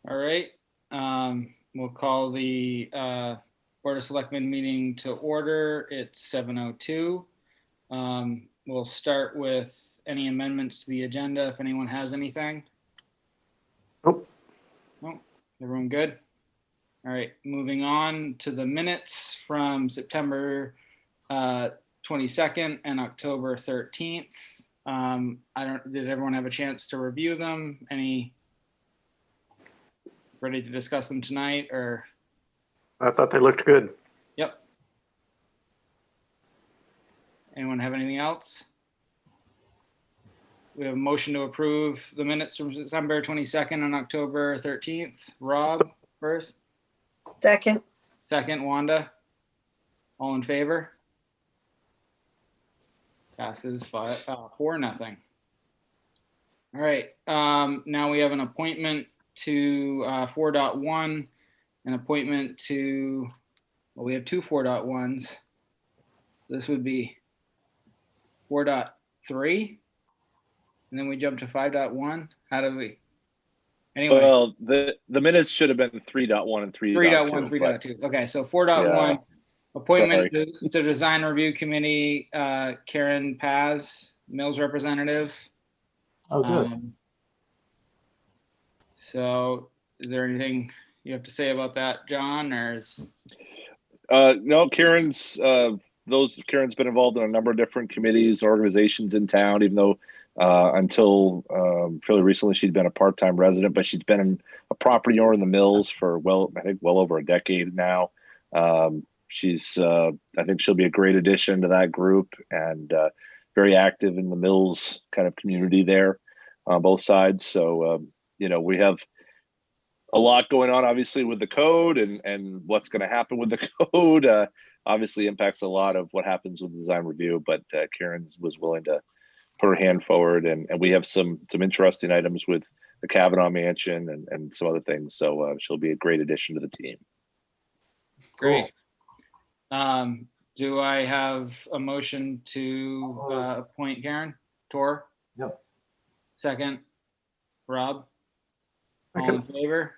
All right. We'll call the Board of Selectmen meeting to order. It's 7:02. We'll start with any amendments to the agenda if anyone has anything. Nope. Oh, everyone good? All right, moving on to the minutes from September 22nd and October 13th. Did everyone have a chance to review them? Ready to discuss them tonight or? I thought they looked good. Yep. Anyone have anything else? We have a motion to approve the minutes from September 22nd and October 13th. Rob first. Second. Second, Wanda. All in favor? Passes 4-0. All right. Now we have an appointment to 4.1, an appointment to, well, we have two 4.1s. This would be 4.3, and then we jump to 5.1. How do we? Anyway. Well, the minutes should have been 3.1 and 3.2. 3.2. Okay, so 4.1, Yeah. appointment to the Design Review Committee, Karen Paz, Mills representative. Oh, good. So is there anything you have to say about that, John, or is? No, Karen's been involved in a number of different committees, organizations in town, even though until fairly recently she'd been a part-time resident, but she's been a property owner in the Mills for I think well over a decade now. I think she'll be a great addition to that group, and very active in the Mills kind of community there on both sides. So we have a lot going on, obviously, with the code and what's going to happen with the code. Obviously impacts a lot of what happens with design review, but Karen was willing to put her hand forward, and we have some interesting items with the Kavanaugh Mansion and some other things. So she'll be a great addition to the team. Great. Do I have a motion to appoint Karen Tor? Yep. Second, Rob. All in favor?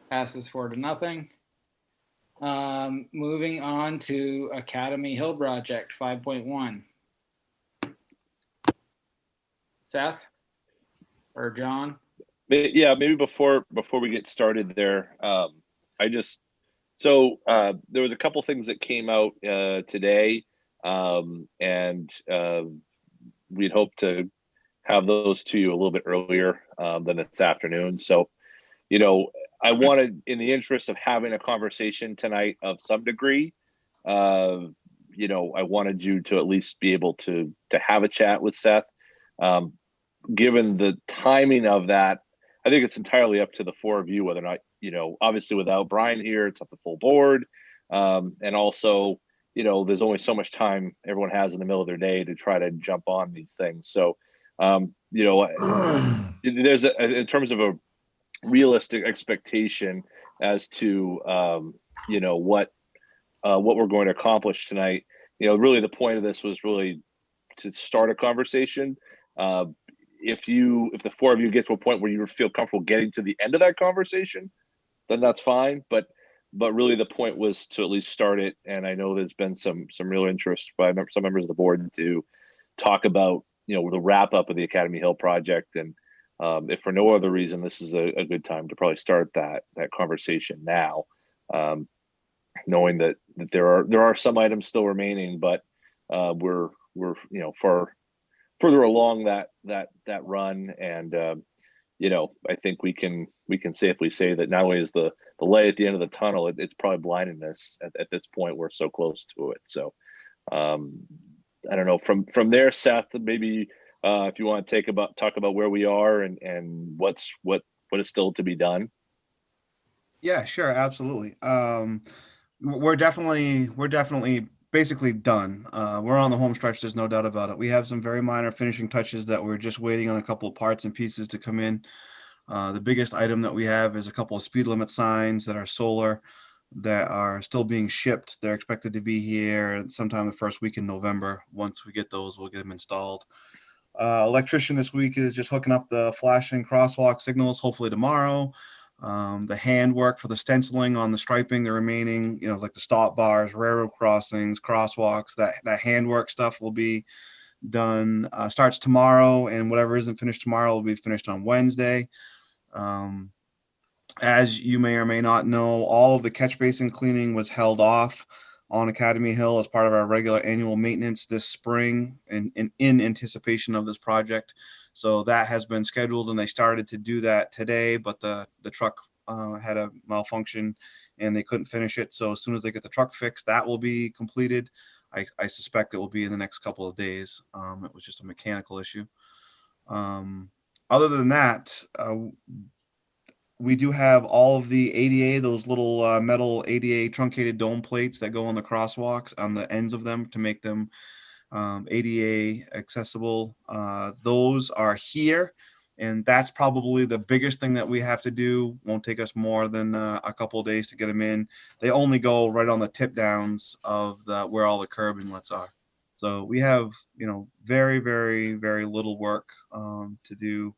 Passes 4-0. Moving on to Academy Hill Project 5.1. Seth or John? Yeah, maybe before we get started there, there was a couple things that came out today, and we'd hope to have those to you a little bit earlier than this afternoon. So, I wanted, in the interest of having a conversation tonight of some degree, I wanted you to at least be able to have a chat with Seth. Given the timing of that, I think it's entirely up to the four of you whether or not, obviously without Brian here, it's up the full board. And also, there's only so much time everyone has in the middle of their day to try to jump on these things. So, there's in terms of a realistic expectation as to, what we're going to accomplish tonight. Really the point of this was really to start a conversation. If the four of you get to a point where you feel comfortable getting to the end of that conversation, then that's fine. But really the point was to at least start it. And I know there's been some real interest by some members of the board to talk about, the wrap up of the Academy Hill project. And if for no other reason, this is a good time to probably start that conversation now, knowing that there are some items still remaining, but we're further along that run, and I think we can safely say that not only is the light at the end of the tunnel, it's probably blinding us at this point. We're so close to it. So I don't know, from there, Seth, maybe if you want to talk about where we are and what is still to be done. Yeah, sure, absolutely. We're definitely basically done. We're on the home stretch. There's no doubt about it. We have some very minor finishing touches that we're just waiting on a couple of parts and pieces to come in. The biggest item that we have is a couple of speed limit signs that are solar that are still being shipped. They're expected to be here sometime the first week in November. Once we get those, we'll get them installed. Electrician this week is just hooking up the flashing crosswalk signals, hopefully tomorrow. The handwork for the stenciling on the striping, the remaining, like the stop bars, railroad crossings, crosswalks, that handwork stuff will be done, starts tomorrow, and whatever isn't finished tomorrow will be finished on Wednesday. As you may or may not know, all of the catch basin cleaning was held off on Academy Hill as part of our regular annual maintenance this spring in anticipation of this project. So that has been scheduled, and they started to do that today, but the truck had a malfunction and they couldn't finish it. So as soon as they get the truck fixed, that will be completed. I suspect it will be in the next couple of days. It was just a mechanical issue. Other than that, we do have all of the ADA, those little metal ADA truncated dome plates that go on the crosswalks on the ends of them to make them ADA accessible. Those are here, and that's probably the biggest thing that we have to do. Won't take us more than a couple of days to get them in. They only go right on the tip downs of where all the curb inlets are. So we have, very, very, very little work to do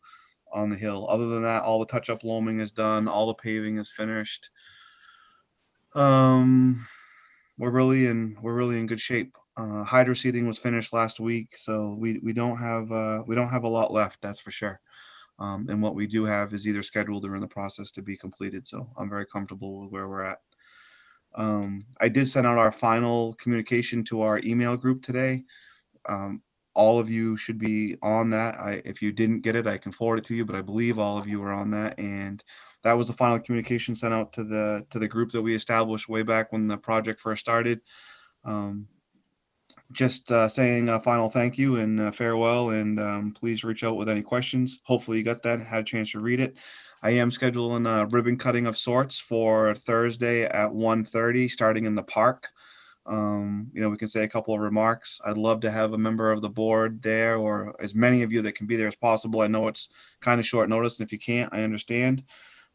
on the hill. Other than that, all the touch-up loaming is done. All the paving is finished. We're really in good shape. Hydro seeding was finished last week, so we don't have a lot left, that's for sure. And what we do have is either scheduled or in the process to be completed. So I'm very comfortable with where we're at. I did send out our final communication to our email group today. All of you should be on that. If you didn't get it, I can forward it to you, but I believe all of you are on that. And that was the final communication sent out to the group that we established way back when the project first started. Just saying a final thank you and farewell, and please reach out with any questions. Hopefully you got that, had a chance to read it. I am scheduling a ribbon cutting of sorts for Thursday at 1:30, starting in the park. We can say a couple of remarks. I'd love to have a member of the board there, or as many of you that can be there as possible. I know it's kind of short notice, and if you can't, I understand.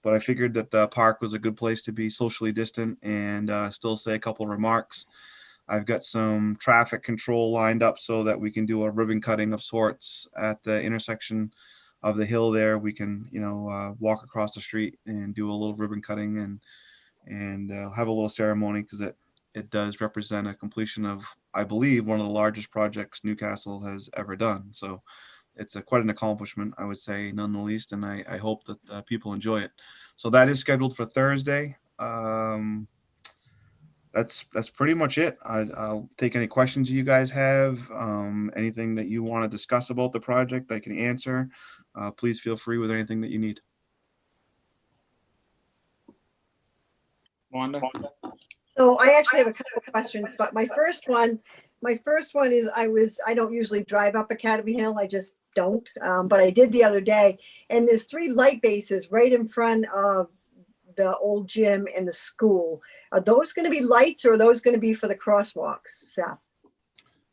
But I figured that the park was a good place to be socially distant and still say a couple of remarks. I've got some traffic control lined up so that we can do a ribbon cutting of sorts at the intersection of the hill there. We can, walk across the street and do a little ribbon cutting and have a little ceremony, because it does represent a completion of, I believe, one of the largest projects Newcastle has ever done. So it's quite an accomplishment, I would say, none the least, and I hope that people enjoy it. So that is scheduled for Thursday. That's pretty much it. I'll take any questions you guys have. Anything that you want to discuss about the project, I can answer. Please feel free with anything that you need. Wanda? So I actually have a couple of questions, but my first one is I don't usually drive up Academy Hill. I just don't. But I did the other day, and there's 3 light bases right in front of the old gym and the school. Are those going to be lights, or are those going to be for the crosswalks, Seth?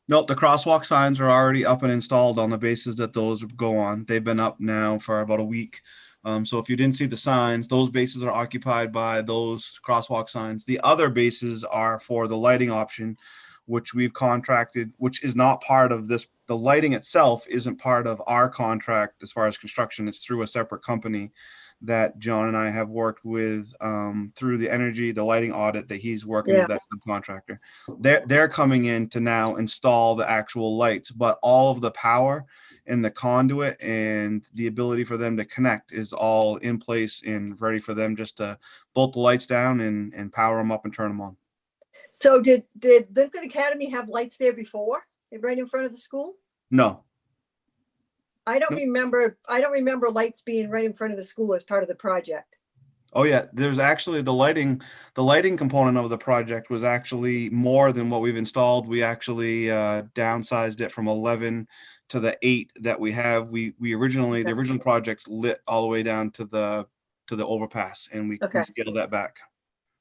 Nope, the crosswalk signs are already up and installed on the bases that those go on. They've been up now for about a week. So if you didn't see the signs, those bases are occupied by those crosswalk signs. The other bases are for the lighting option, which we've contracted, which is not part of this. The lighting itself isn't part of our contract as far as construction. It's through a separate company that John and I have worked with through the lighting audit that he's working with that subcontractor. They're coming in to now install the actual lights, but all of the power and the conduit and the ability for them to connect is all in place and ready for them just to bolt the lights down and power them up and turn them on. So did Lincoln Academy have lights there before, right in front of the school? No. I don't remember lights being right in front of the school as part of the project. Oh yeah, there's actually the lighting component of the project was actually more than what we've installed. We actually downsized it from 11 to the 8 that we have. The original project lit all the way down to the overpass, and we scaled that back.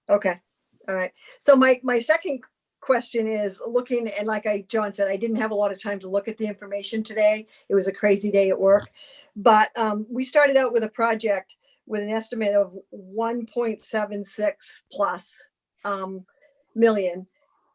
Okay. All right. So my second question is looking, and like John said, I didn't have a lot of time to look at the information today. It was a crazy day at work, but we started out with a project with an estimate of 1.76 plus million,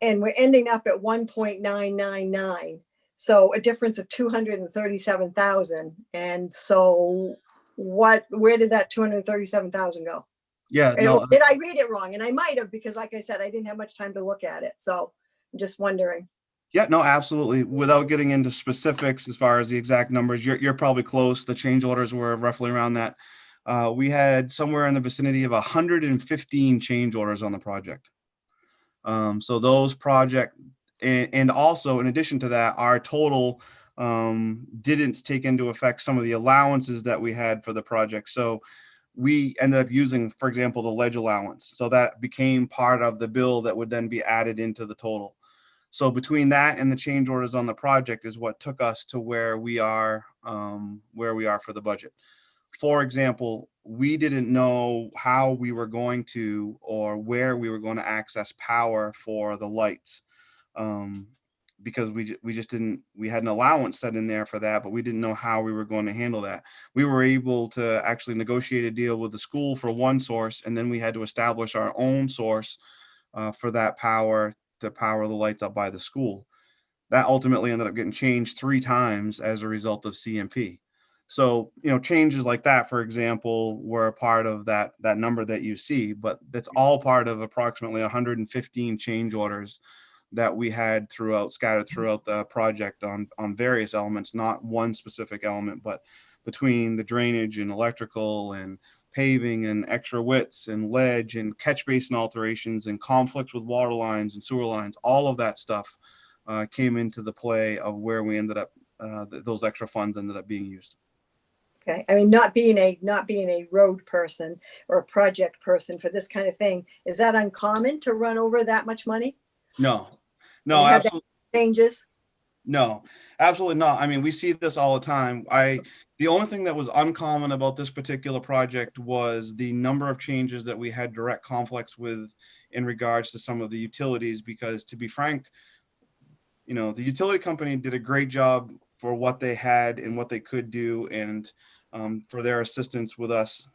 and we're ending up at 1.999. So a difference of 237,000. And so where did that 237,000 go? Yeah, no, Did I read it wrong? And I might have, because like I said, I didn't have much time to look at it. So I'm just wondering. yeah, no, absolutely. Without getting into specifics as far as the exact numbers, you're probably close. The change orders were roughly around that. We had somewhere in the vicinity of 115 change orders on the project. So those project, and also in addition to that, our total didn't take into effect some of the allowances that we had for the project. So we ended up using, for example, the ledge allowance. So that became part of the bill that would then be added into the total. So between that and the change orders on the project is what took us to where we are for the budget. For example, we didn't know how we were going to or where we were going to access power for the lights, because we just didn't. We had an allowance set in there for that, but we didn't know how we were going to handle that. We were able to actually negotiate a deal with the school for one source, and then we had to establish our own source for that power to power the lights up by the school. That ultimately ended up getting changed 3 times as a result of CMP. So, changes like that, for example, were a part of that number that you see, but that's all part of approximately 115 change orders that we had scattered throughout the project on various elements, not one specific element, but between the drainage and electrical and paving and extra widths and ledge and catch basin alterations and conflicts with water lines and sewer lines. All of that stuff came into the play of where we ended up, those extra funds ended up being used. Okay. I mean, not being a road person or a project person for this kind of thing, is that uncommon to run over that much money? No, Have absolutely. Changes? No, absolutely not. I mean, we see this all the time. The only thing that was uncommon about this particular project was the number of changes that we had direct conflicts with in regards to some of the utilities, because to be frank, the utility company did a great job for what they had and what they could do, and for their assistance with us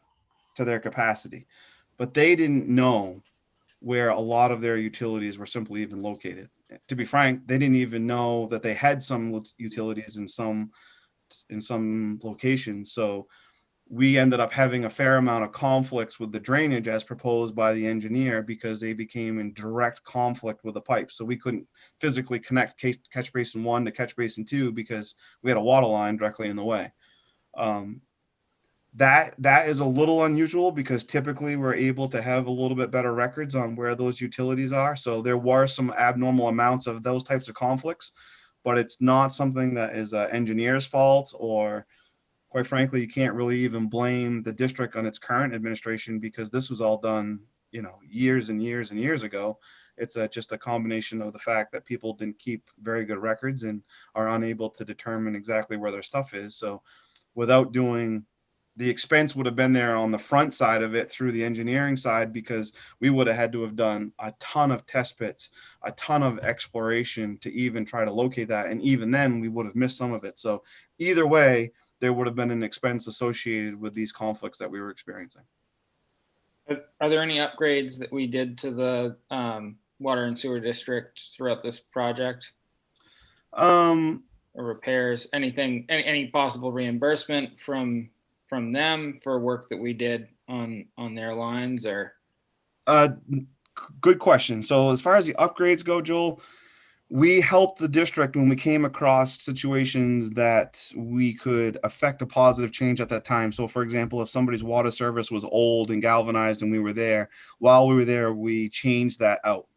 to their capacity. But they didn't know where a lot of their utilities were simply even located. To be frank, they didn't even know that they had some utilities in some locations. So we ended up having a fair amount of conflicts with the drainage as proposed by the engineer, because they became in direct conflict with the pipe. So we couldn't physically connect catch basin 1 to catch basin 2 because we had a water line directly in the way. That is a little unusual, because typically we're able to have a little bit better records on where those utilities are. So there were some abnormal amounts of those types of conflicts, but it's not something that is an engineer's fault, or quite frankly, you can't really even blame the district on its current administration, because this was all done, years and years and years ago. It's just a combination of the fact that people didn't keep very good records and are unable to determine exactly where their stuff is. So without doing, the expense would have been there on the front side of it through the engineering side, because we would have had to have done a ton of test pits, a ton of exploration to even try to locate that. And even then we would have missed some of it. So either way, there would have been an expense associated with these conflicts that we were experiencing. Are there any upgrades that we did to the water and sewer district throughout this project? Or repairs, anything, any possible reimbursement from them for work that we did on their lines? Or good question. So as far as the upgrades go, Joel, we helped the district when we came across situations that we could affect a positive change at that time. So for example, if somebody's water service was old and galvanized and we were there, while we were there, we changed that out.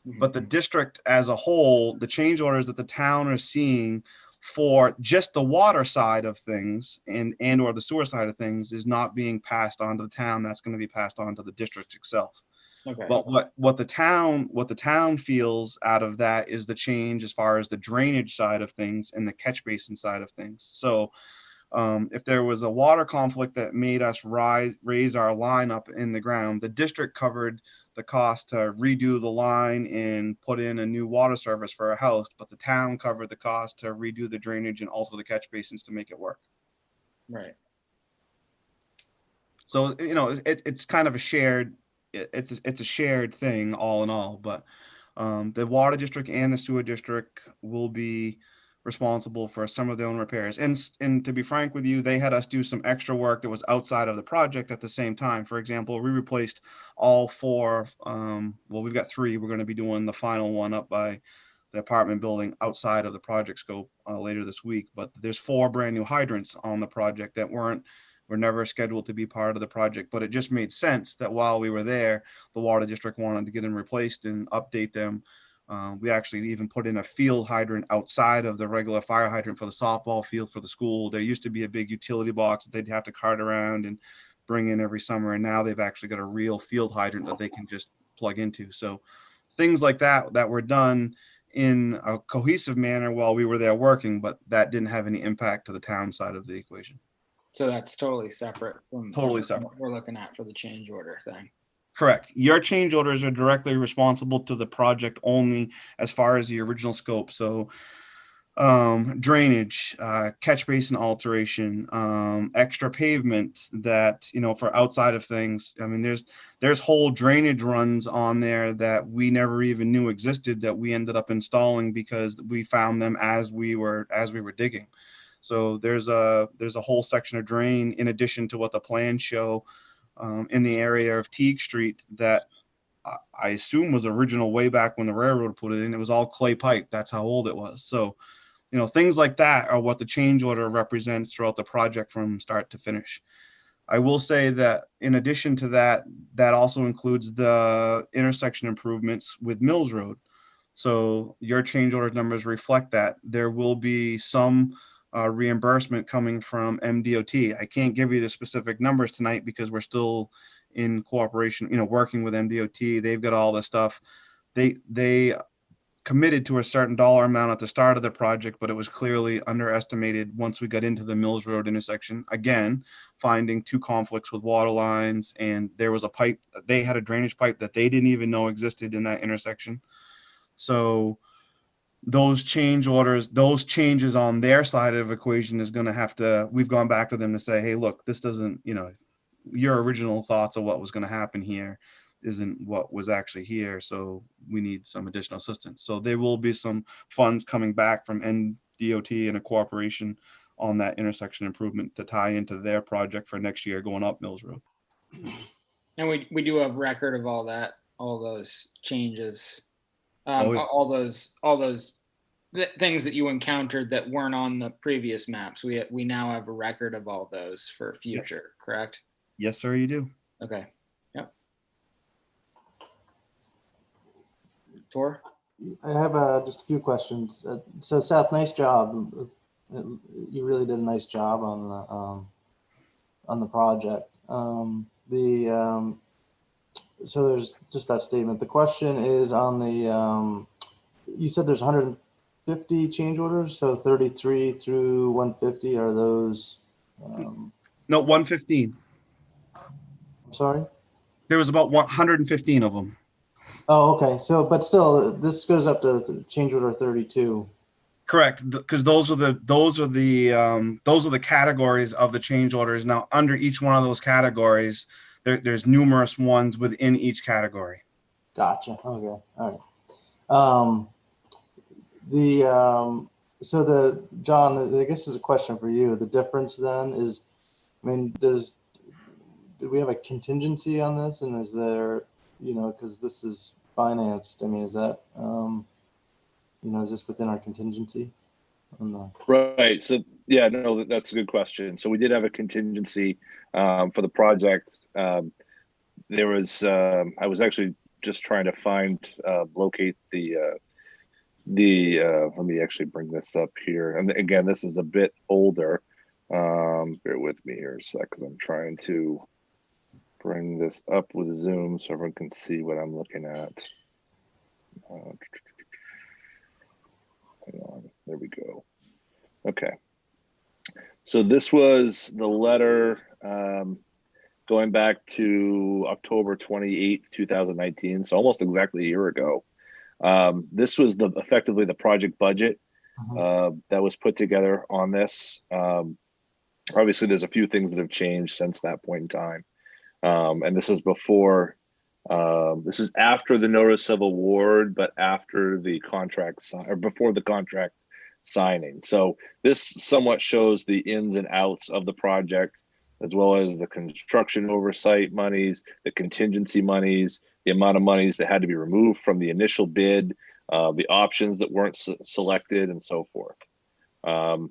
But the district as a whole, the change orders that the town are seeing for just the water side of things and or the sewer side of things is not being passed on to the town. That's going to be passed on to the district itself. Okay. But what the town feels out of that is the change as far as the drainage side of things and the catch basin side of things. So if there was a water conflict that made us raise our line up in the ground, the district covered the cost to redo the line and put in a new water service for a house, but the town covered the cost to redo the drainage and alter the catch basins to make it work. Right. So it's kind of a shared. It's a shared thing all in all, but the water district and the sewer district will be responsible for some of their own repairs. And to be frank with you, they had us do some extra work that was outside of the project at the same time. For example, we replaced all four. Well, we've got three. We're going to be doing the final one up by the apartment building outside of the project scope later this week. But there's four brand new hydrants on the project that were never scheduled to be part of the project. But it just made sense that while we were there, the water district wanted to get them replaced and update them. We actually even put in a field hydrant outside of the regular fire hydrant for the softball field for the school. There used to be a big utility box that they'd have to cart around and bring in every summer. And now they've actually got a real field hydrant that they can just plug into. So things like that were done in a cohesive manner while we were there working, but that didn't have any impact to the town side of the equation. So that's totally separate from Totally what separate. we're looking at for the change order thing. Correct. Your change orders are directly responsible to the project only as far as the original scope. So drainage, catch basin alteration, extra pavement that, for outside of things. I mean, there's whole drainage runs on there that we never even knew existed that we ended up installing because we found them as we were digging. So there's a whole section of drain in addition to what the plans show in the area of Teague Street that I assume was original way back when the railroad put it in. It was all clay pipe. That's how old it was. So, things like that are what the change order represents throughout the project from start to finish. I will say that in addition to that, that also includes the intersection improvements with Mills Road. So your change order numbers reflect that. There will be some reimbursement coming from MDOT. I can't give you the specific numbers tonight because we're still in cooperation, working with MDOT. They've got all the stuff. They committed to a certain dollar amount at the start of the project, but it was clearly underestimated once we got into the Mills Road intersection. Again, finding two conflicts with water lines, and there was a pipe. They had a drainage pipe that they didn't even know existed in that intersection. So those change orders, those changes on their side of the equation is going to have to, we've gone back to them to say, hey, look, this doesn't, your original thoughts of what was going to happen here isn't what was actually here. So we need some additional assistance. So there will be some funds coming back from NDOT and a cooperation on that intersection improvement to tie into their project for next year going up Mills Road. And we do have record of all those changes, Oh, yeah. all those things that you encountered that weren't on the previous maps. We now have a record of all those for future, correct? Yes, sir, you do. Okay. Yep. Tor? I have just a few questions. So Seth, nice job. You really did a nice job on the project. So there's just that statement. The question is on the, you said there's 150 change orders, so 33 through 150 are those? No, 115. I'm sorry? There was about 115 of them. Oh, okay. So, but still, this goes up to change order 32. Correct, because those are the categories of the change orders. Now, under each one of those categories, there's numerous ones within each category. Gotcha. Okay. All right. John, I guess this is a question for you. The difference then is, I mean, do we have a contingency on this? And is there, because this is financed, I mean, is that, is this within our contingency? Right. So yeah, no, that's a good question. So we did have a contingency for the project. There was I was actually just trying to locate the let me actually bring this up here. And again, this is a bit older. Bear with me here a sec because I'm trying to bring this up with Zoom so everyone can see what I'm looking at. Hang on, there we go. Okay. So this was the letter going back to October 28th, 2019. So almost exactly a year ago. This was effectively the project budget that was put together on this. Obviously, there's a few things that have changed since that point in time. And this is before, this is after the notice of award, but after the contract, or before the contract signing. So this somewhat shows the ins and outs of the project, as well as the construction oversight monies, the contingency monies, the amount of monies that had to be removed from the initial bid, the options that weren't selected, and so forth. And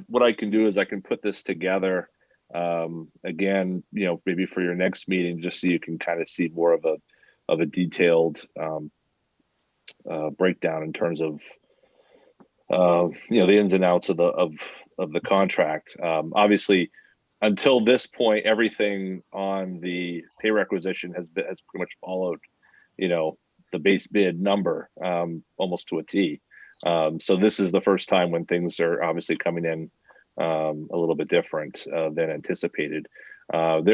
what I can do is I can put this together again, maybe for your next meeting, just so you can kind of see more of a detailed breakdown in terms of the ins and outs of the contract. Obviously, until this point, everything on the pay requisition has pretty much followed, the base bid number almost to a T. So this is the first time when things are obviously coming in a little bit different than anticipated. But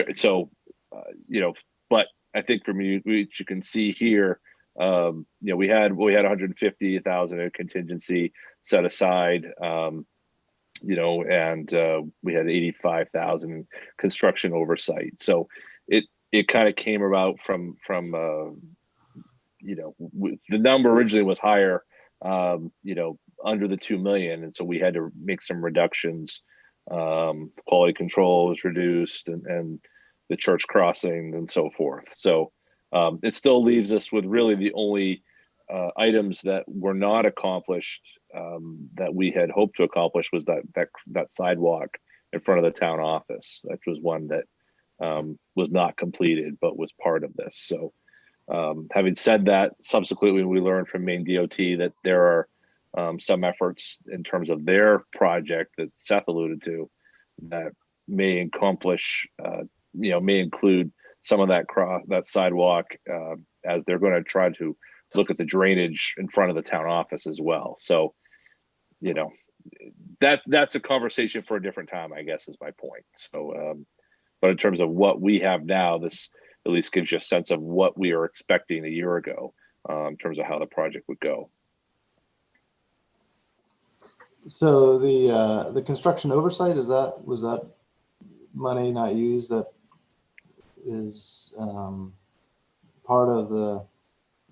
I think from you can see here, we had 150,000 in contingency set aside, and we had 85,000 in construction oversight. So it kind of came about from the number originally was higher, under the 2 million, and so we had to make some reductions. Quality control was reduced, and the church crossing and so forth. So it still leaves us with really the only items that were not accomplished that we had hoped to accomplish was that sidewalk in front of the town office, which was one that was not completed but was part of this. So having said that, subsequently we learned from Maine DOT that there are some efforts in terms of their project that Seth alluded to that may accomplish, may include some of that sidewalk as they're going to try to look at the drainage in front of the town office as well. So, that's a conversation for a different time, I guess, is my point. So, but in terms of what we have now, this at least gives you a sense of what we are expecting a year ago in terms of how the project would go. So the construction oversight, was that money not used that is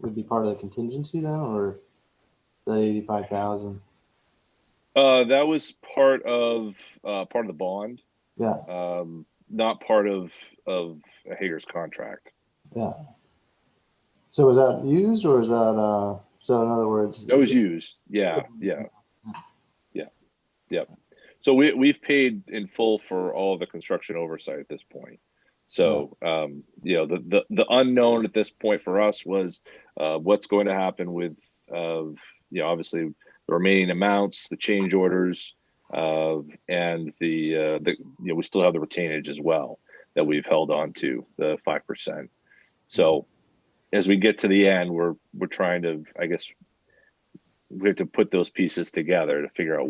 would be part of the contingency then, or the 85,000? That was part of the bond. Yeah. Not part of Hager's contract. Yeah. So was that used, or is that so in other words? That was used. Yeah. So we've paid in full for all of the construction oversight at this point. So the unknown at this point for us was what's going to happen with obviously the remaining amounts, the change orders, and we still have the retainage as well that we've held on to, the 5%. So as we get to the end, we're trying to, I guess, we have to put those pieces together to figure out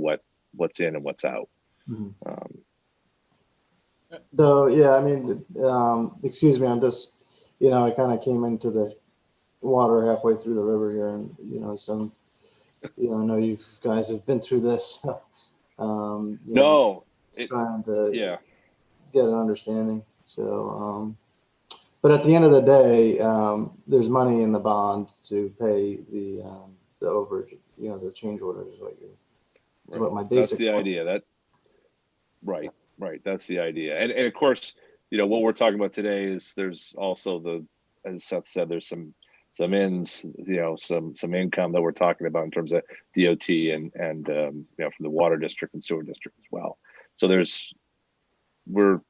what's in and what's out. Mm-hmm. So yeah, I mean, excuse me, I'm just, I kind of came into the water halfway through the river here, and I know you guys have been through this. Trying to get an understanding. So, but at the end of the day, there's money in the bond to pay the overage. The change orders is what my basic. That's the idea. Right. That's the idea. And of course, what we're talking about today is there's also as Seth said, there's some ins, some income that we're talking about in terms of DOT and from the water district and sewer district as well. So we're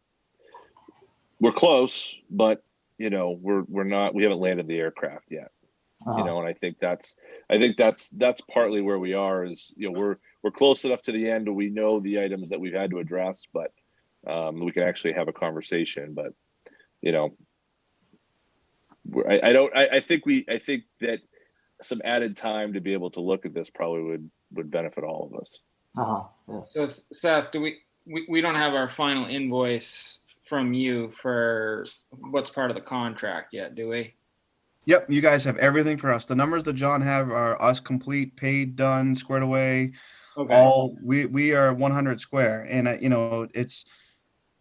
close, but we haven't landed the aircraft yet. And I think that's partly where we are is, we're close enough to the end, and we know the items that we've had to address, but we can actually have a conversation. But I think that some added time to be able to look at this probably would benefit all of us. Yeah. So Seth, do we don't have our final invoice from you for what's part of the contract yet, do we? Yep, you guys have everything for us. The numbers that John have are us complete, paid, done, squared away. Okay. We are 100 square, and it's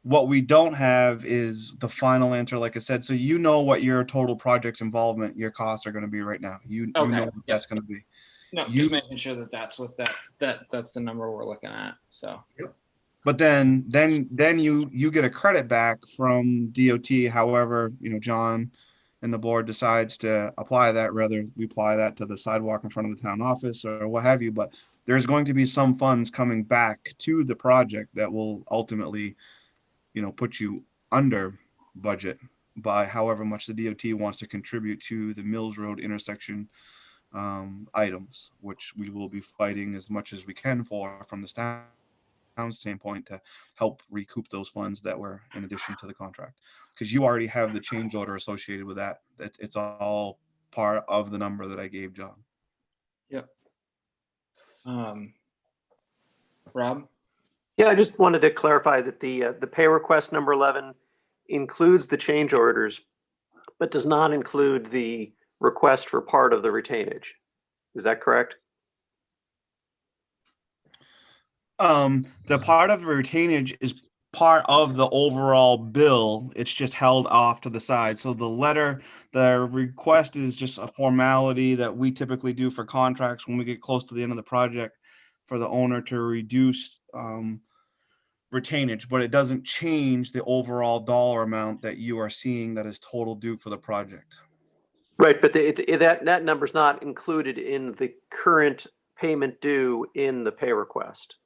what we don't have is the final answer, like I said. So what your total project involvement, your costs are going to be right now. You know what that's going to be. No, You- just making sure that that's what that's the number we're looking at. So But then you get a credit back from DOT. However, John and the board decides to apply that, whether we apply that to the sidewalk in front of the town office or what have you. But there's going to be some funds coming back to the project that will ultimately, put you under budget by however much the DOT wants to contribute to the Mills Road intersection items, which we will be fighting as much as we can for from the town standpoint to help recoup those funds that were in addition to the contract, because you already have the change order associated with that. It's all part of the number that I gave John. yep. Rob. Yeah, I just wanted to clarify that the pay request number 11 includes the change orders, but does not include the request for part of the retainage. Is that correct? The part of the retainage is part of the overall bill. It's just held off to the side. So the request is just a formality that we typically do for contracts when we get close to the end of the project for the owner to reduce retainage, but it doesn't change the overall dollar amount that you are seeing that is total due for the project. Right, but that number's not included in the current payment due in the pay request.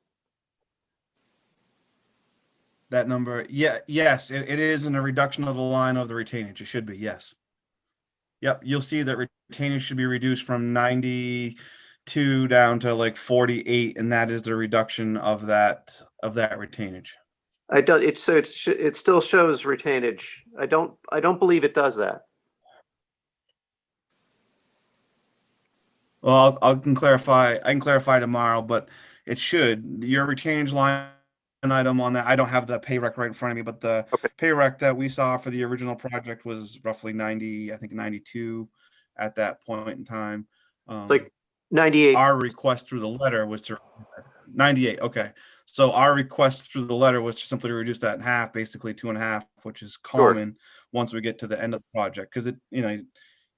That number, yes, it is in a reduction of the line of the retainage. It should be, yes. Yep, you'll see that retainage should be reduced from 92 down to like 48, and that is the reduction of that retainage. It still shows retainage. I don't believe it does that. Well, I can clarify tomorrow, but it should. Your retainage line item on that, I don't have the pay rec right in front of me, but the pay rec that we saw for the original project was roughly 90, I think 92 at that point in time. Like 98. Our request through the letter was to 98. Okay. So our request through the letter was to simply reduce that in half, basically 2.5, which is common once we get to the end of the project. Cause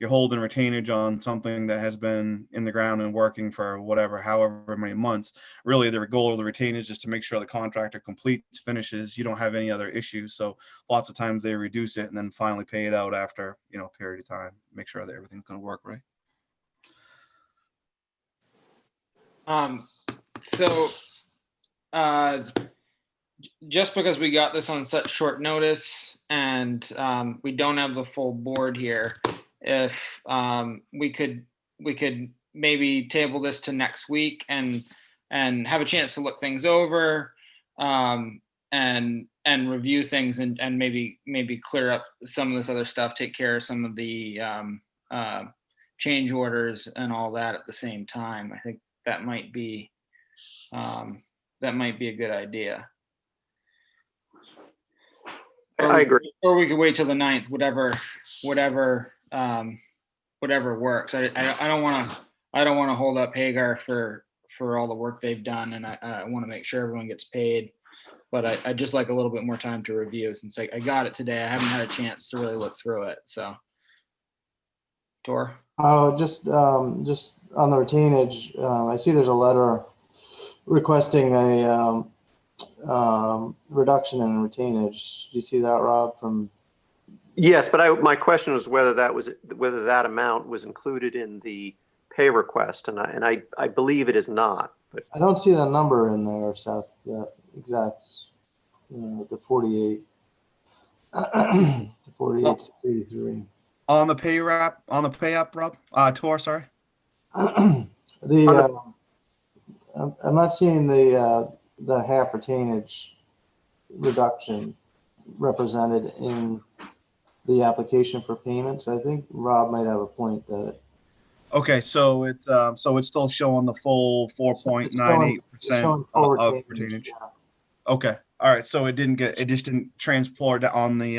you're holding retainage on something that has been in the ground and working for however many months. Really, the goal of the retainage is to make sure the contractor completes, finishes, you don't have any other issues. So lots of times they reduce it and then finally pay it out after, a period of time, make sure that everything's going to work right. So just because we got this on such short notice and we don't have the full board here, if we could maybe table this to next week and have a chance to look things over and review things and maybe clear up some of this other stuff, take care of some of the change orders and all that at the same time. I think that might be a good idea. I agree. Or we could wait till the 9th, whatever works. I don't want to hold up Hagar for all the work they've done, and I want to make sure everyone gets paid. But I'd just like a little bit more time to review, since I got it today. I haven't had a chance to really look through it. So, Tor. Just on the retainage, I see there's a letter requesting a reduction in retainage. Do you see that, Rob? From Yes, but my question was whether that amount was included in the pay request, and I believe it is not. But I don't see the number in there, Seth. That exact, the 48, the 48,683. On the pay app, Rob. Tor, sorry. I'm not seeing the half retainage reduction represented in the application for payments. I think Rob might have a point that. Okay, so it's still showing the full 4.98% of retainage. Yeah. Okay, all right. So it just didn't transport on the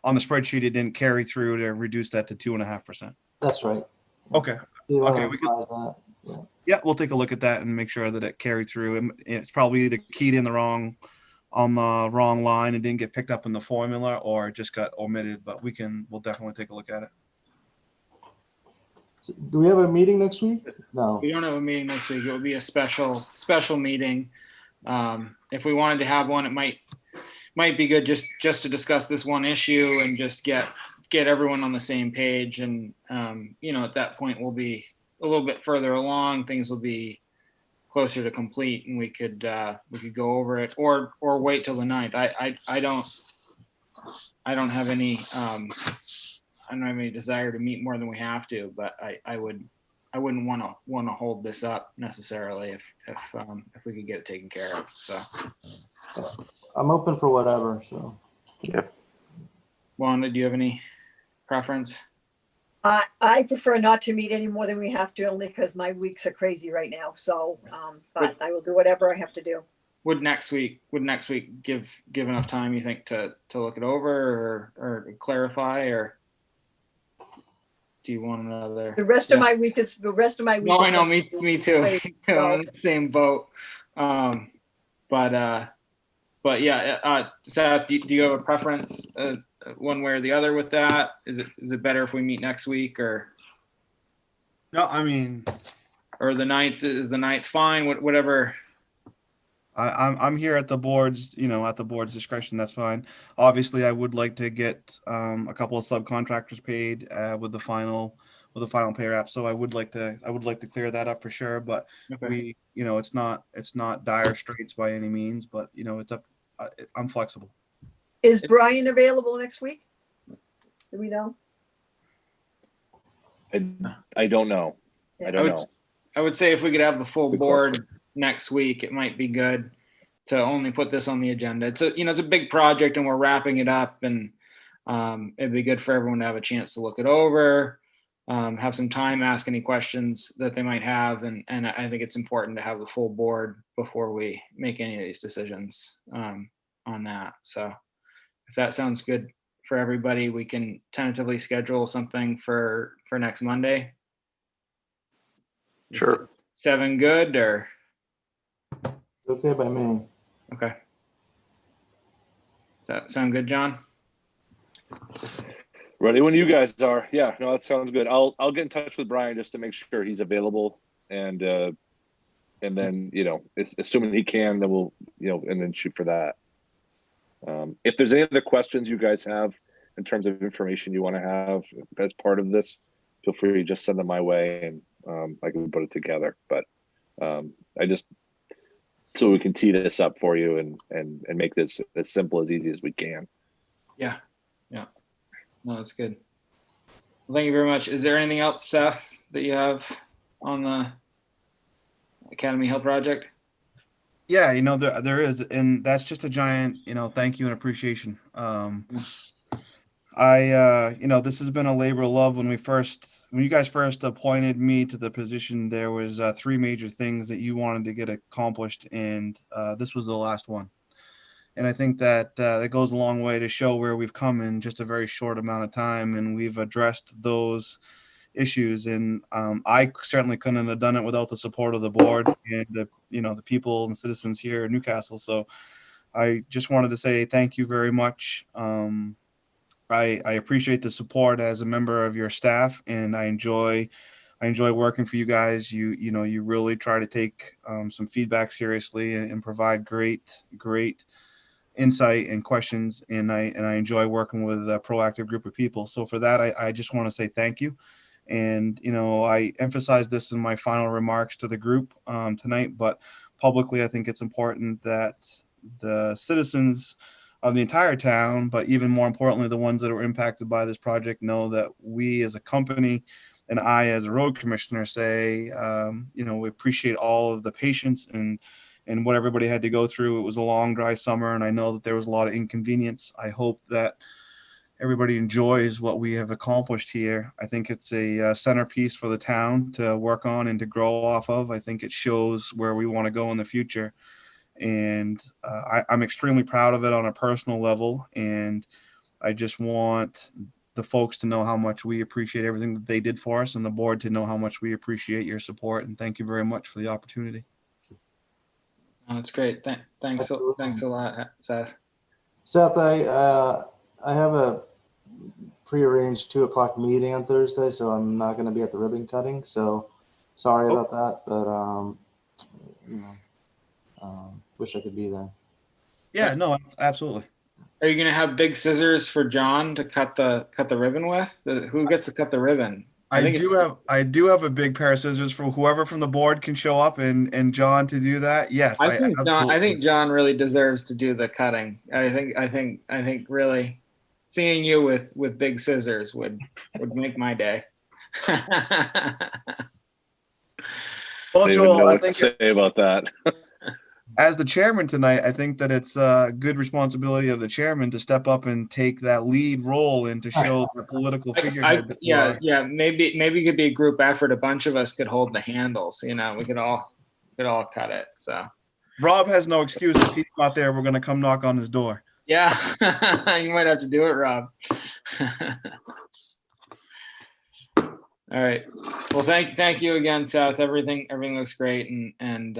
spreadsheet. It didn't carry through to reduce that to 2.5%. That's right. Okay. Okay. We could, yeah, we'll take a look at that and make sure that it carried through. It's probably either keyed in on the wrong line and didn't get picked up in the formula, or it just got omitted. But we'll definitely take a look at it. Do we have a meeting next week? No. We don't have a meeting next week. It will be a special meeting. If we wanted to have one, it might be good just to discuss this one issue and just get everyone on the same page. And at that point we'll be a little bit further along. Things will be closer to complete, and we could go over it, or wait till the 9th. I don't have any desire to meet more than we have to, but I wouldn't want to hold this up necessarily if we could get it taken care of. So I'm open for whatever. So Yeah. Wanda, do you have any preference? I prefer not to meet any more than we have to, only because my weeks are crazy right now. So, but I will do whatever I have to do. Would next week give enough time, you think, to look it over or clarify, or do you want another? The rest of my week. No, I know, me too. Crazy, I'm in the same boat. But yeah, Seth, do you have a preference, one way or the other with that? Is it better if we meet next week, or? No, I mean, or the 9th, is the 9th fine? Whatever. I'm here at the board's, at the board's discretion. That's fine. Obviously, I would like to get a couple of subcontractors paid with the final pay wrap. So I would like to clear that up for sure. But Okay. it's not dire straits by any means. But it's up. I'm flexible. Is Brian available next week? Do we know? I don't know. I don't know. I would say if we could have the full Good board question. next week, it might be good to only put this on the agenda. It's a big project and we're wrapping it up, and it'd be good for everyone to have a chance to look it over, have some time, ask any questions that they might have. And I think it's important to have the full board before we make any of these decisions on that. So if that sounds good for everybody, we can tentatively schedule something for next Monday. Sure. 7 good, or? okay by me. Okay. Does that sound good, John? Ready when you guys are. Yeah, no, that sounds good. I'll get in touch with Brian just to make sure he's available, and then assuming he can, then we'll and then shoot for that. If there's any other questions you guys have in terms of information you want to have as part of this, feel free to just send them my way, and I can put it together. But I just, so we can tee this up for you and make this as simple as easy as we can. Yeah. No, that's good. Well, thank you very much. Is there anything else, Seth, that you have on the Academy Hill project? Yeah, there is, and that's just a giant, thank you and appreciation. This has been a labor of love. When you guys first appointed me to the position, there was 3 major things that you wanted to get accomplished, and this was the last one. And I think that that goes a long way to show where we've come in just a very short amount of time, and we've addressed those issues. And I certainly couldn't have done it without the support of the board and the people and citizens here in Newcastle. So I just wanted to say thank you very much. I appreciate the support as a member of your staff, and I enjoy working for you guys. You really try to take some feedback seriously and provide great insight and questions, and I enjoy working with a proactive group of people. So for that, I just want to say thank you. And I emphasize this in my final remarks to the group tonight, but publicly I think it's important that the citizens of the entire town, but even more importantly the ones that are impacted by this project, know that we as a company and I as a road commissioner say we appreciate all of the patience and what everybody had to go through. It was a long, dry summer, and I know that there was a lot of inconvenience. I hope that everybody enjoys what we have accomplished here. I think it's a centerpiece for the town to work on and to grow off of. I think it shows where we want to go in the future. And I'm extremely proud of it on a personal level. And I just want the folks to know how much we appreciate everything that they did for us, and the board to know how much we appreciate your support. And thank you very much for the opportunity. Oh, that's great. Thanks a lot, Seth. Seth, I have a prearranged 2 o'clock meeting on Thursday, so I'm not going to be at the ribbon cutting. So sorry Oh. about that, but you know, wish I could be there. Yeah, no, absolutely. Are you gonna have big scissors for John to cut the ribbon with? Who gets to cut the ribbon? I do have a big pair of scissors for whoever from the board can show up and John to do that. Yes, I I think John. I absolutely. think John really deserves to do the cutting. I think really seeing you with big scissors would make my day. Well, I don't even know Joel, I what to think say about that. as the chairman tonight, I think that it's a good responsibility of the chairman to step up and take that lead role and to show the political figurehead that you are. Yeah. Maybe it could be a group effort. A bunch of us could hold the handles. You know, we could all cut it. So Rob has no excuse. If he's not there, we're going to come knock on his door. yeah, you might have to do it, Rob. All right. Well, thank you again, Seth. Everything looks great, and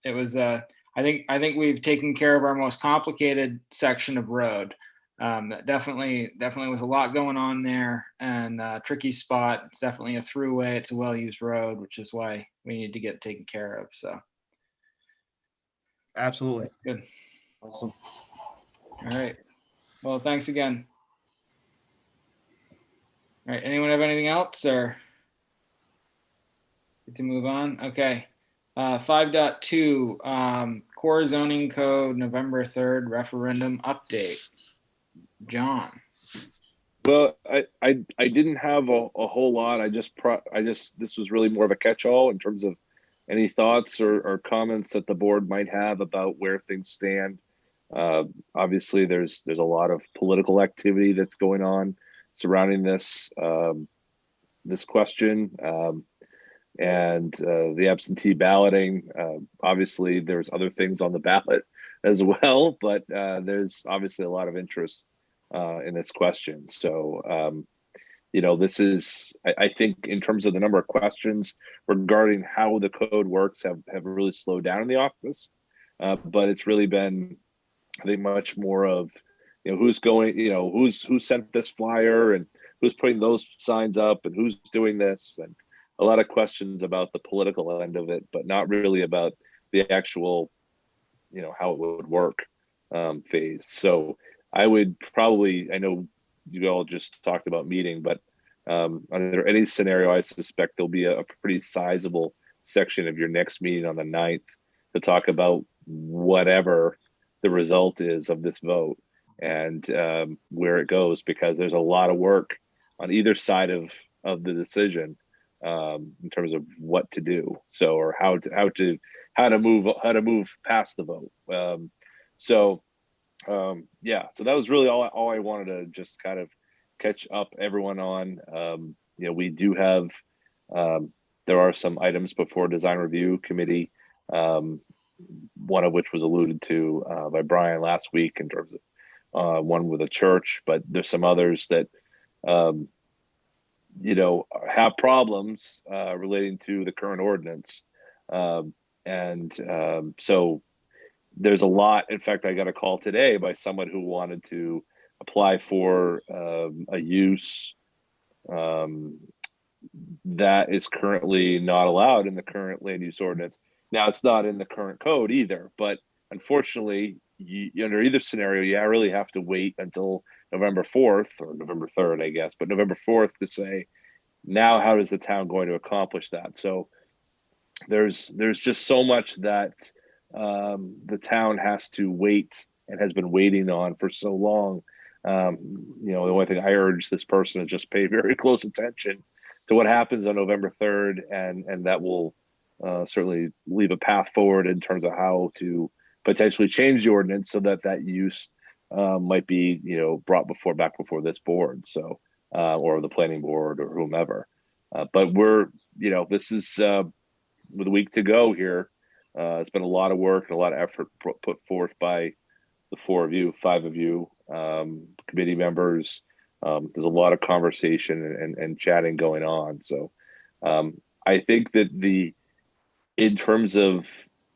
it was I think we've taken care of our most complicated section of road. That definitely was a lot going on there, and tricky spot. It's definitely a throughway. It's a well-used road, which is why we need to get it taken care of. So Absolutely. good. Awesome. All right. Well, thanks again. All right. Anyone have anything else, or get to move on? Okay. 5.2 core zoning code November 3rd referendum update. John. Well, I didn't have a whole lot. This was really more of a catch-all in terms of any thoughts or comments that the board might have about where things stand. Obviously, there's a lot of political activity that's going on surrounding this this question, and the absentee balloting. Obviously, there's other things on the ballot as well, but there's obviously a lot of interest in this question. So, this is, I think, in terms of the number of questions regarding how the code works have really slowed down in the office. But it's really been, I think, much more of, who's going, who sent this flyer and who's putting those signs up and who's doing this, and a lot of questions about the political end of it, but not really about the actual, how it would work phase. So I would probably, I know you all just talked about meeting, but under any scenario, I suspect there'll be a pretty sizable section of your next meeting on the 9th to talk about whatever the result is of this vote and where it goes, because there's a lot of work on either side of the decision in terms of what to do, so, or how to move past the vote. Yeah, so that was really all I wanted to just kind of catch up everyone on. We do have there are some items before design review committee, one of which was alluded to by Brian last week in terms of one with a church, but there's some others that have problems relating to the current ordinance, so there's a lot. In fact, I got a call today by someone who wanted to apply for a use that is currently not allowed in the current land use ordinance. Now, it's not in the current code either, but unfortunately, under either scenario, you really have to wait until November 4th or November 3rd, I guess, but November 4th to say, now how is the town going to accomplish that? So there's just so much that the town has to wait and has been waiting on for so long. The only thing I urge this person is just pay very close attention to what happens on November 3rd, and that will certainly leave a path forward in terms of how to potentially change the ordinance so that use might be brought back before this board, so or the planning board or whomever. But we're this is with a week to go here. It's been a lot of work and a lot of effort put forth by the 5 of you, committee members. There's a lot of conversation and chatting going on. So I think that in terms of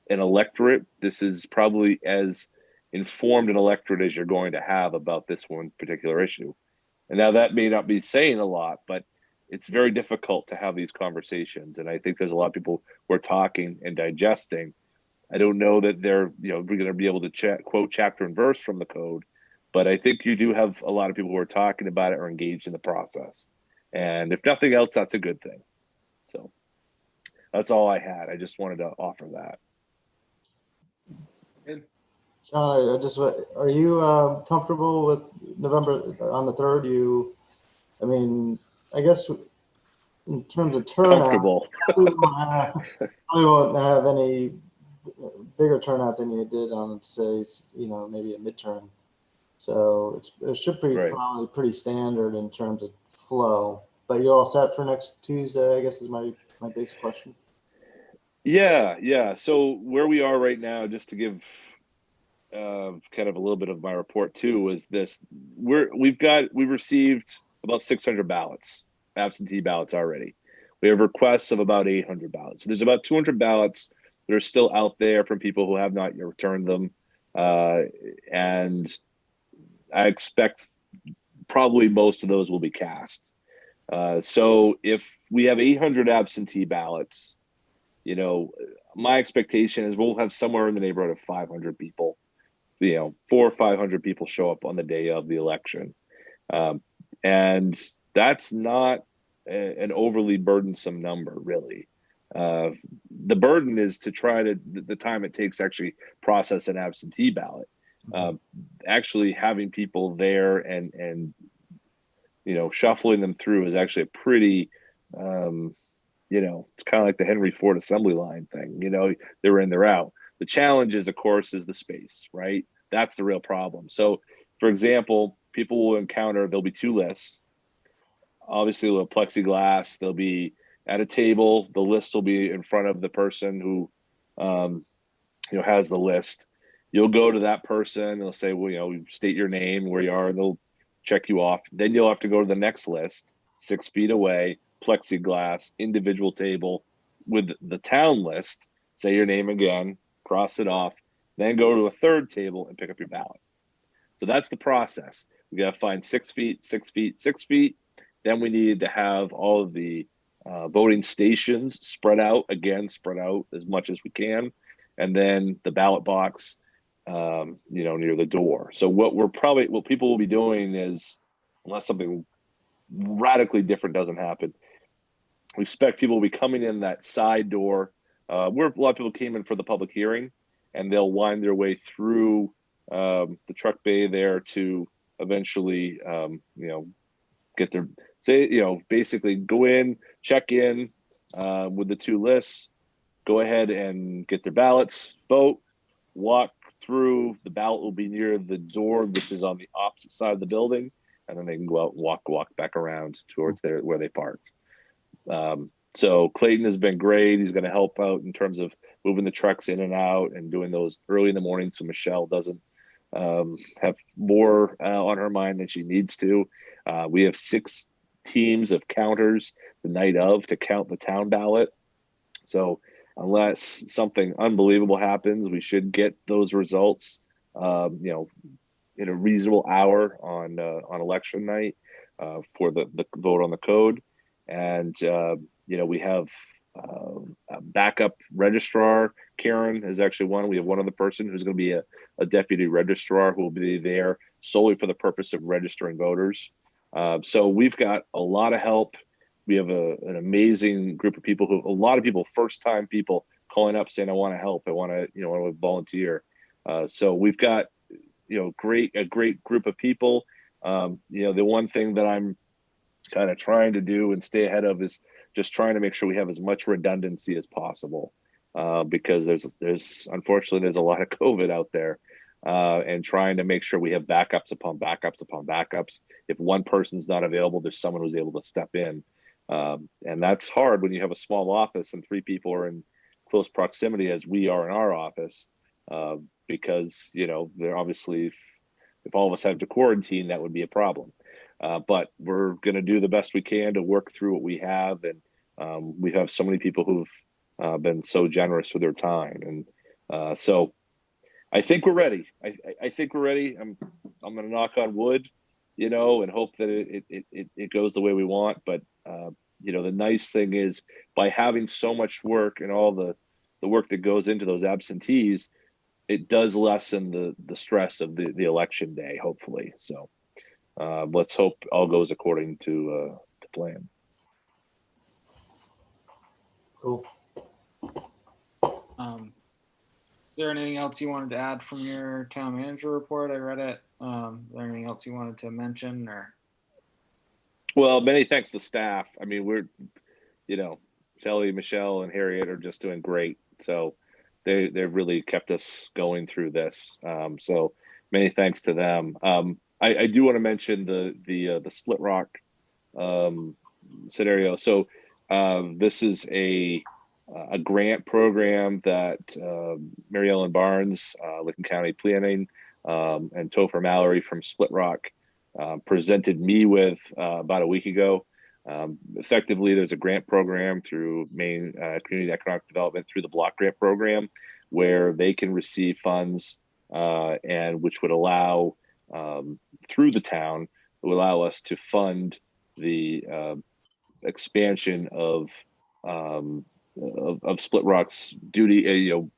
an electorate, this is probably as informed an electorate as you're going to have about this one particular issue. And now that may not be saying a lot, but it's very difficult to have these conversations. And I think there's a lot of people who are talking and digesting. I don't know that they're, we're going to be able to quote chapter and verse from the code, but I think you do have a lot of people who are talking about it or engaged in the process. And if nothing else, that's a good thing. So that's all I had. I just wanted to offer that. Good. John, are you comfortable with November on the 3rd? I mean, I guess in terms of turnout, Comfortable. probably won't have any bigger turnout than you did on, say, maybe a midterm. So it should be Right. probably pretty standard in terms of flow. But you're all set for next Tuesday, I guess, is my basic question. Yeah. So where we are right now, just to give kind of a little bit of my report too, is this: we've received about 600 ballots, absentee ballots already. We have requests of about 800 ballots. So there's about 200 ballots that are still out there from people who have not yet returned them, and I expect probably most of those will be cast. So if we have 800 absentee ballots, my expectation is we'll have somewhere in the neighborhood of 500 people, 400 or 500 people show up on the day of the election. And that's not an overly burdensome number, really. The burden is to try to, the time it takes to actually process an absentee ballot. Actually having people there and shuffling them through is actually a pretty, it's kind of like the Henry Ford assembly line thing. They're in, they're out. The challenge is, of course, is the space, right? That's the real problem. So, for example, people will encounter, there'll be 2 lists. Obviously, a plexiglass. They'll be at a table. The list will be in front of the person who, has the list. You'll go to that person. They'll say, well, state your name, where you are, and they'll check you off. Then you'll have to go to the next list, 6 feet away, plexiglass, individual table with the town list. Say your name again, cross it off, then go to a third table and pick up your ballot. So that's the process. We got to find 6 feet, 6 feet, 6 feet. Then we need to have all of the voting stations spread out as much as we can. And then the ballot box, near the door. So what people will be doing is, unless something radically different doesn't happen, we expect people will be coming in that side door, where a lot of people came in for the public hearing, and they'll wind their way through the truck bay there to eventually, get their, basically go in, check in with the 2 lists, go ahead and get their ballots, vote, walk through. The ballot will be near the door, which is on the opposite side of the building, and then they can go out and walk back around towards where they parked. So Clayton has been great. He's going to help out in terms of moving the trucks in and out and doing those early in the morning, so Michelle doesn't have more on her mind than she needs to. We have 6 teams of counters the night of to count the town ballot. So unless something unbelievable happens, we should get those results, in a reasonable hour on election night for the vote on the code. And we have a backup registrar. Karen is actually one. We have one other person who's going to be a deputy registrar who will be there solely for the purpose of registering voters. So we've got a lot of help. We have an amazing group of people a lot of people, first-time people calling up saying, I want to help. I want to, volunteer. So we've got, a great group of people. The one thing that I'm kind of trying to do and stay ahead of is just trying to make sure we have as much redundancy as possible, because unfortunately there's a lot of COVID out there, and trying to make sure we have backups upon backups upon backups. If one person's not available, there's someone who's able to step in. And that's hard when you have a small office and 3 people are in close proximity, as we are in our office, because, they're obviously, if all of us have to quarantine, that would be a problem. But we're going to do the best we can to work through what we have. And we have so many people who've been so generous with their time. And so I think we're ready. I think we're ready. I'm going to knock on wood. you know, and hope that it goes the way we want. But you know, the nice thing is by having so much work and all the work that goes into those absentees, it does lessen the stress of the election day, hopefully. So let's hope all goes according to plan. Cool. Is there anything else you wanted to add from your town manager report? I read it. Is there anything else you wanted to mention or? Well, many thanks to staff. I mean, we're, you know, Sally, Michelle, and Harriet are just doing great. So they've really kept us going through this. So many thanks to them. I do want to mention the Split Rock scenario. So this is a grant program that Mary Ellen Barnes, Licking County Planning, and Topher Mallory from Split Rock presented me with about a week ago. Effectively, there's a grant program through Maine Community Economic Development through the block grant program where they can receive funds and which would allow through the town, it would allow us to fund the expansion of Split Rock's duty, you know,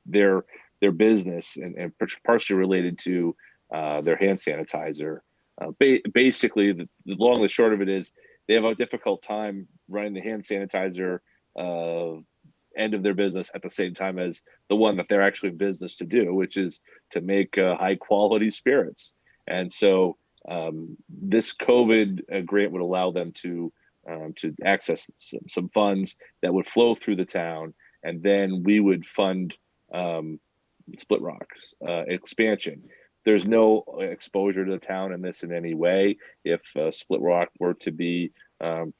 their business and partially related to their hand sanitizer. Basically, the long and the short of it is they have a difficult time running the hand sanitizer end of their business at the same time as the one that they're actually in business to do, which is to make high quality spirits. And so this COVID grant would allow them to access some funds that would flow through the town, and then we would fund Split Rock's expansion. There's no exposure to the town in this in any way. If Split Rock were to be, to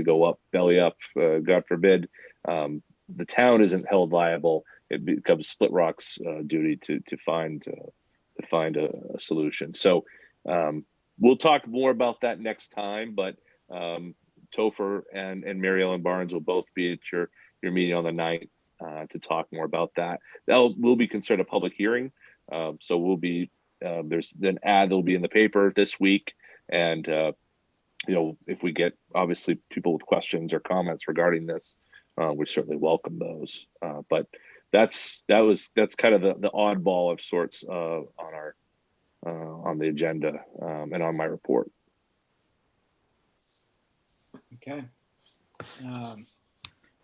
go up, belly up, God forbid, the town isn't held liable. It becomes Split Rock's duty to find a solution. So we'll talk more about that next time. But Topher and Mary Ellen Barnes will both be at your meeting on the 9th to talk more about that. That will be considered a public hearing. So we'll be there's an ad that'll be in the paper this week, and if we get obviously people with questions or comments regarding this, we certainly welcome those. But that's kind of the oddball of sorts on the agenda and on my report. Okay.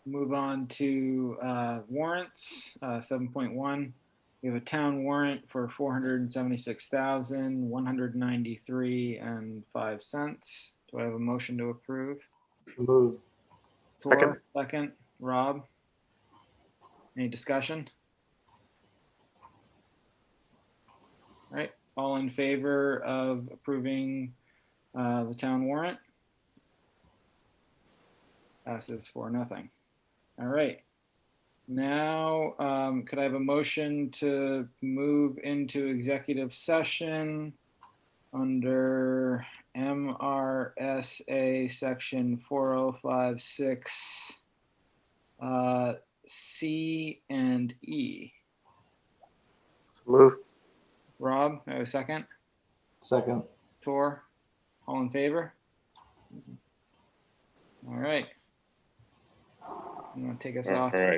Move on to warrants. 7.1. We have a town warrant for $476,193.05. Do I have a motion to approve? Move. Tor, second. Rob, any discussion? All right, all in favor of approving the town warrant? Passes 4-0. All right. Now, could I have a motion to move into executive session under MRSA section 4056 C and E? Move. Rob, I have a second. Second. Tor, all in favor? All right. I'm going to take us off. All right.